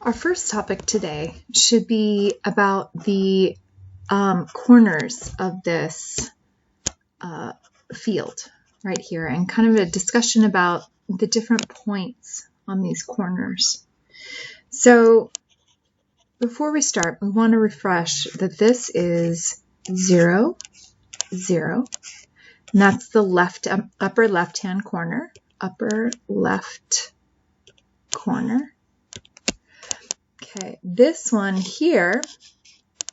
Our first topic today should be about the corners of this field right here, and kind of a discussion about the different points on these corners. So before we start, we want to refresh that this is 0, 0, and that's the upper left-hand corner, upper left corner. Okay, this one here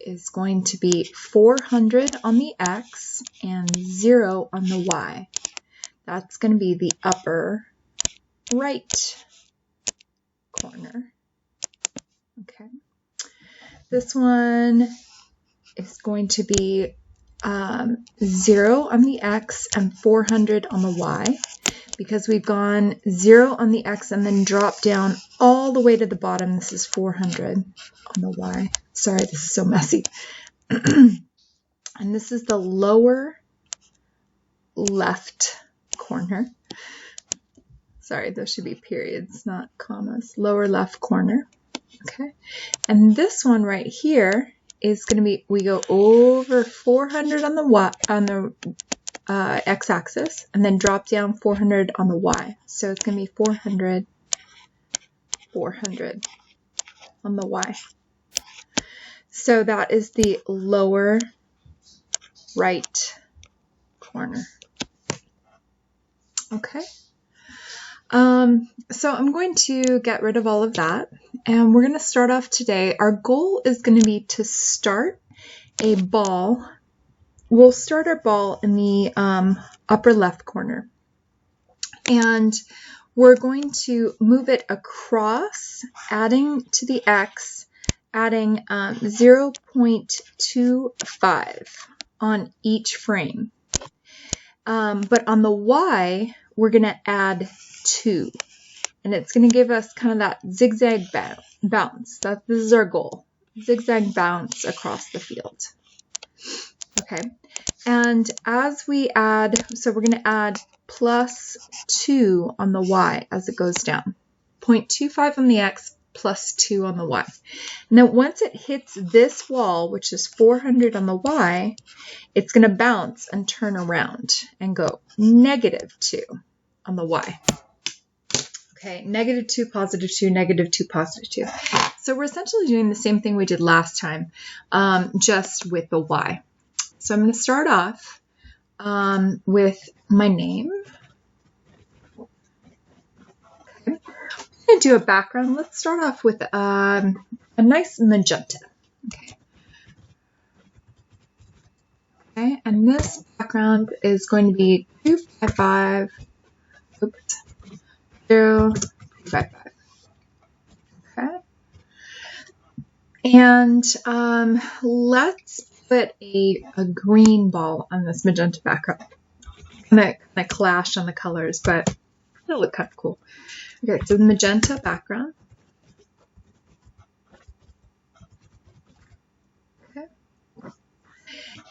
is going to be 400 on the X and 0 on the Y. That's going to be the upper right corner. Okay, this one is going to be 0 on the X and 400 on the Y, because we've gone 0 on the X and then dropped down all the way to the bottom. This is 400 on the Y. Sorry, this is so messy. And this is the lower left corner. Sorry, those should be periods, not commas. Lower left corner. Okay. And this one right here is going to be, we go over 400 on the Y, on the x-axis, and then drop down 400 on the y. So it's going to be 400, 400 on the y. So that is the lower right corner. Okay. So I'm going to get rid of all of that, and we're going to start off today. Our goal is going to be to start a ball. We'll start our ball in the upper left corner, and we're going to move it across, adding to the X, adding 0.25 on each frame. But on the Y, we're going to add 2, and it's going to give us kind of that zigzag bounce. This is our goal, zigzag bounce across the field. Okay, and as we add, so we're going to add plus 2 on the Y as it goes down. 0.25 on the X, plus 2 on the Y. Now, once it hits this wall, which is 400 on the Y, it's going to bounce and turn around and go -2 on the Y. Okay, -2, +2, -2, +2. So we're essentially doing the same thing we did last time, just with the Y. So I'm going to start off with my name. Okay. I'm going to do a background. Let's start off with a nice magenta. Okay. Okay, and this background is going to be 255. Oops. 055. Okay. And let's put a green ball on this magenta background. Kind of clash on the colors, but it'll look kind of cool. Okay, so the magenta background. Okay.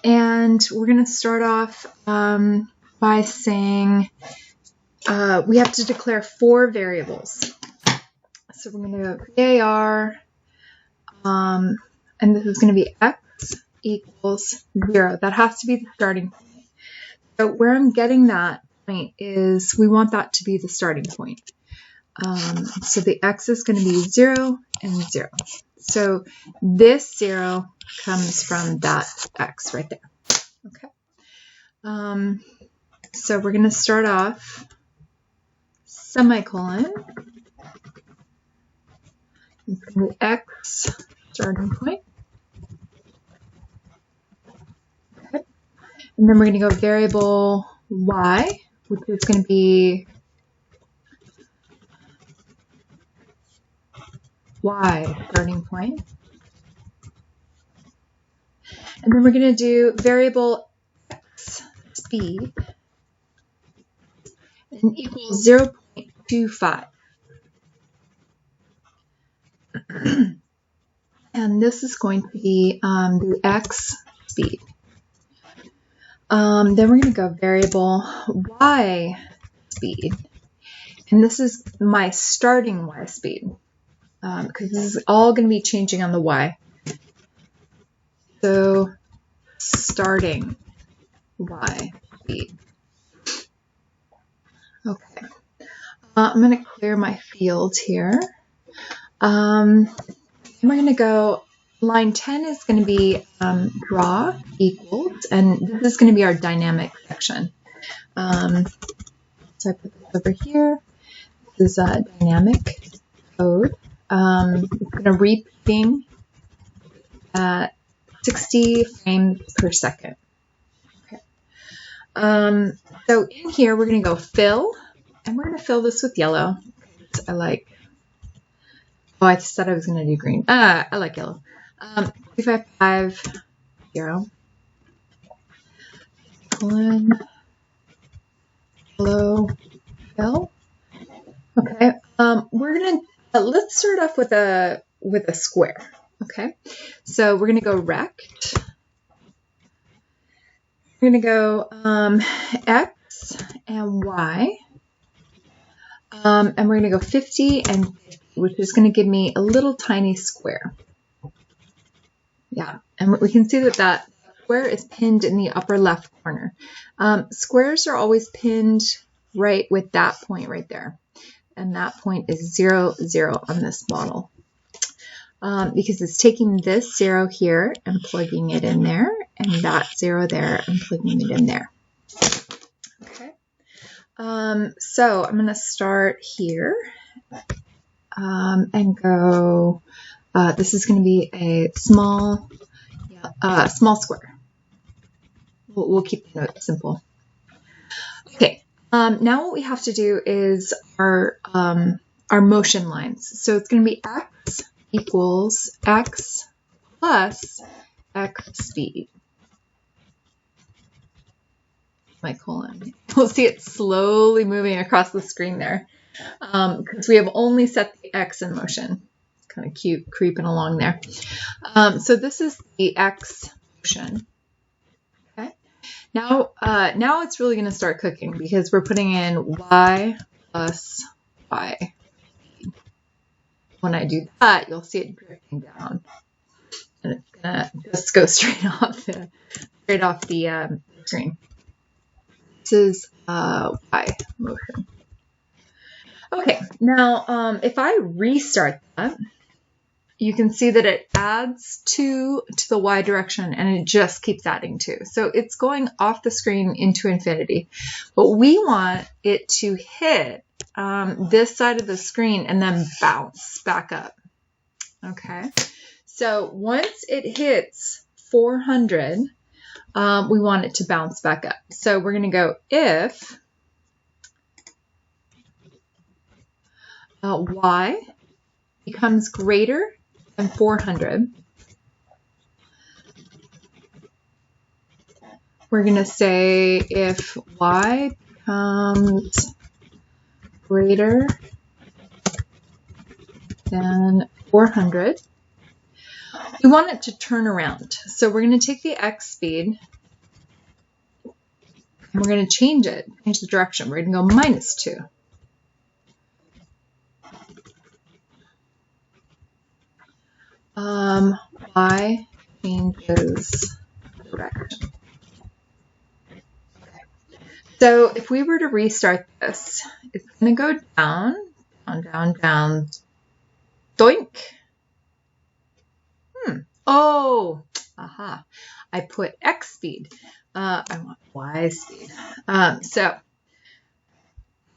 And we're going to start off by saying we have to declare 4 variables. So we're going to go var, and this is going to be x equals 0. That has to be the starting point. So where I'm getting that point is we want that to be the starting point. So the x is going to be 0 and 0. So this 0 comes from that x right there. Okay. So we're going to start off semicolon, the x starting point. Okay. And then we're going to go variable y, which is going to be y starting point. And then we're going to do variable x speed and equals 0.25. And this is going to be the x speed. Then we're going to go variable y speed. And this is my starting y speed. because this is all going to be changing on the y. So starting y speed. Okay, I'm going to clear my field here. And we're going to go, line 10 is going to be draw equals, and this is going to be our dynamic section. So I put this over here. This is a dynamic code. It's going to repeating at 60 frames per second. Okay. So in here, we're going to go fill, and we're going to fill this with yellow. I like, oh, I said I was going to do green. I like yellow. 3550. Colon, yellow, fill. Okay. We're going to, let's start off with a square. Okay. So we're going to go rect. We're going to go X and Y. And we're going to go 50 and 50, which is going to give me a little tiny square. Yeah, and we can see that that square is pinned in the upper left corner. Squares are always pinned right with that point right there. And that point is 0, 0 on this model. Because it's taking this 0 here and plugging it in there, and that 0 there and plugging it in there. Okay. So I'm going to start here and go, this is going to be a small square. We'll keep the note simple. Okay, now what we have to do is our motion lines. So it's going to be x equals x plus x speed. My colon. We'll see it slowly moving across the screen there because we have only set the x in motion. It's kind of cute creeping along there. So this is the x motion. Okay. Now it's really going to start cooking because we're putting in y plus y. When I do that, you'll see it drifting down, and it's gonna just go straight off the screen. This is y motion. Okay, now if I restart that, you can see that it adds 2 to the y direction, and it just keeps adding 2. So it's going off the screen into infinity. But we want it to hit this side of the screen and then bounce back up. Okay, so once it hits 400, we want it to bounce back up. So we're going to go if y becomes greater than 400, we're going to say if y becomes greater than 400, we want it to turn around. So we're going to take the x speed and we're going to change the direction. We're going to go -2. Y changes direction. Okay. So if we were to restart this, it's going to go down, down, down, down, doink. Oh, aha. I put x speed. I want y speed. So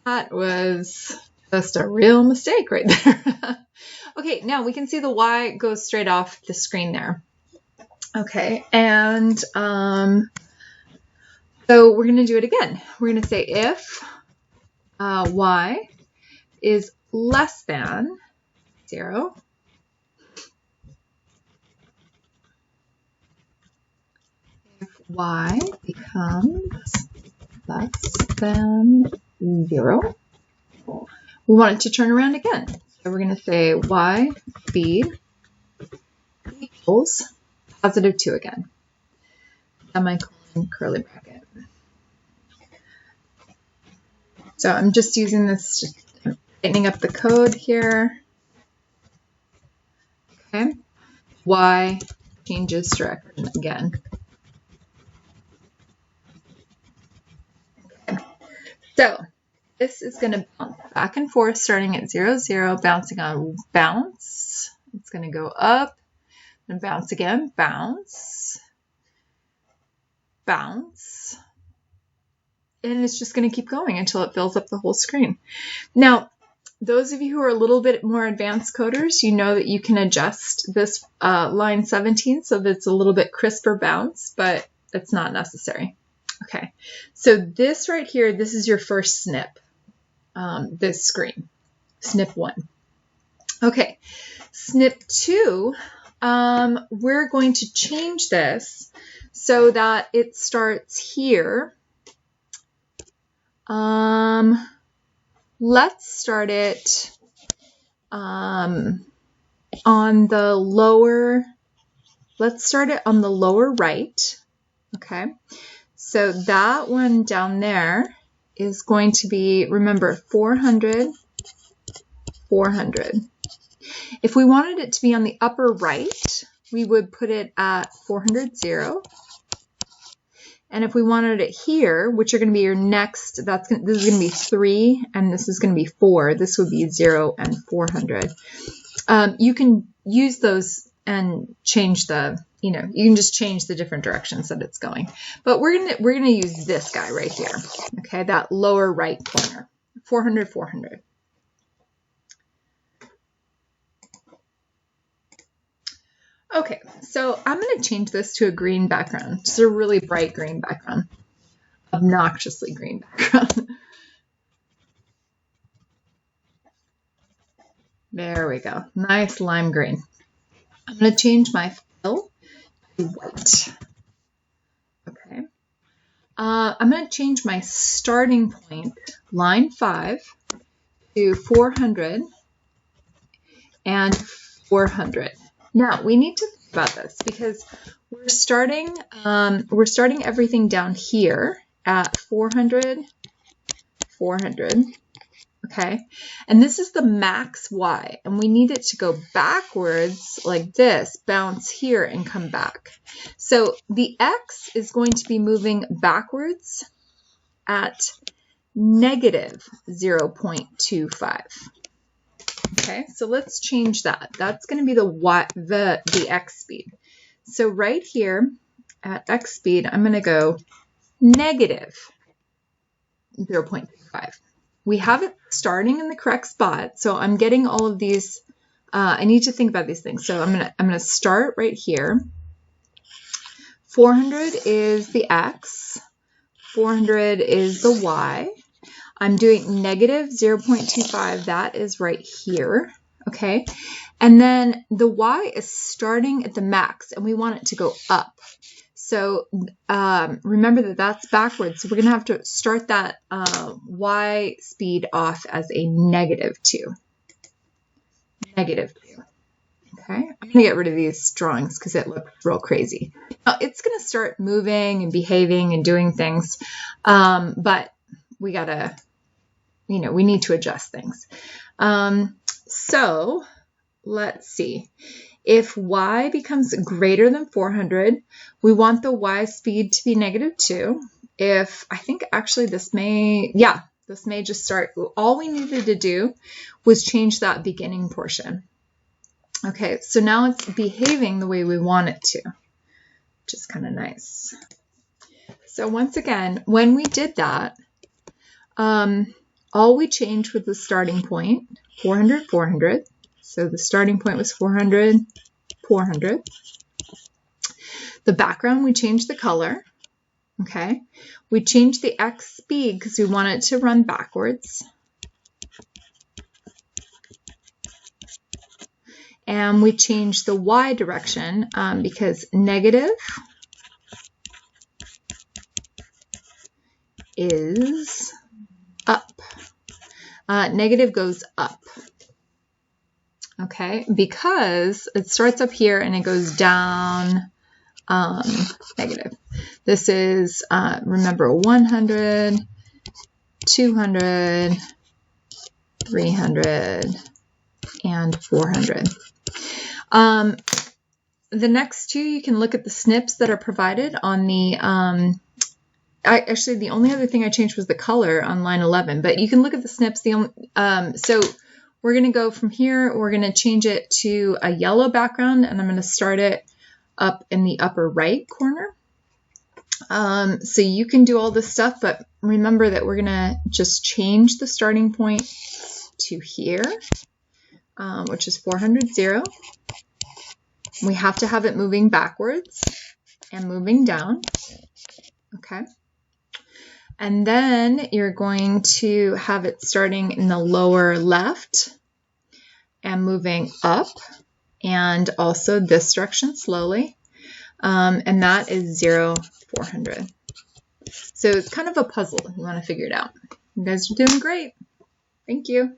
that was just a real mistake right there. Okay, now we can see the y goes straight off the screen there. Okay, and so we're going to do it again. We're going to say if y is less than 0, if y becomes less than 0, we want it to turn around again. So we're going to say y speed equals +2 again. Semicolon, curly bracket. So I'm just using this, tightening up the code here. Okay, Y changes direction again. Okay. So this is going to bounce back and forth, starting at 0, 0, bouncing on bounce. It's going to go up and bounce again, bounce, bounce, and it's just going to keep going until it fills up the whole screen. Now, those of you who are a little bit more advanced coders, you know that you can adjust this line 17 so that it's a little bit crisper bounce, but it's not necessary. Okay, so this right here, this is your first snip, this screen, snip 1. Okay, snip 2, we're going to change this so that it starts here. Let's start it on the lower, let's start it on the lower right. Okay, so that one down there is going to be, remember, 400, 400. If we wanted it to be on the upper right, we would put it at 400, 0. And if we wanted it here, which are going to be your next, this is going to be 3, and this is going to be 4. This would be 0 and 400. You can use those and change the, you can just change the different directions that it's going. But we're gonna use this guy right here. Okay, that lower right corner, 400, 400. Okay, so I'm going to change this to a green background, just a really bright green background, obnoxiously green background. There we go, nice lime green. I'm going to change my fill to white. Okay, I'm going to change my starting point, line 5, to 400 and 400. Now, we need to think about this because we're starting everything down here at 400, 400, okay? And this is the max Y, and we need it to go backwards like this, bounce here and come back. So the X is going to be moving backwards at negative 0.25. Okay, so let's change that. That's going to be the X speed. So right here at X speed, I'm going to go negative 0.25. We have it starting in the correct spot, so I'm getting all of these. I need to think about these things. So I'm going to start right here. 400 is the X. 400 is the Y. I'm doing negative 0.25, that is right here, okay? And then the Y is starting at the max, and we want it to go up. So remember that that's backwards, so we're gonna have to start that Y speed off as a -2. -2, okay? I'm gonna get rid of these drawings because it looked real crazy. Now, it's gonna start moving and behaving and doing things, but we gotta, we need to adjust things. So let's see. If Y becomes greater than 400, we want the Y speed to be -2. I think actually this may just start. All we needed to do was change that beginning portion. Okay, so now it's behaving the way we want it to, which is kind of nice. So once again, when we did that, all we changed was the starting point, 400, 400. So the starting point was 400, 400. The background, we changed the color. Okay. We changed the X speed because we want it to run backwards. And we changed the Y direction because negative is up. Negative goes up. Okay, because it starts up here and it goes down negative. This is, remember, 100, 200, 300, and 400. The next two, you can look at the snips that are provided on the, actually the only other thing I changed was the color on line 11, but you can look at the snips. So we're going to go from here, we're going to change it to a yellow background, and I'm going to start it up in the upper right corner. So you can do all this stuff, but remember that we're going to just change the starting point to here, which is 400. We have to have it moving backwards and moving down. Okay. And then you're going to have it starting in the lower left and moving up, and also this direction slowly. And that is 0, 400. So it's kind of a puzzle if you want to figure it out. You guys are doing great. Thank you.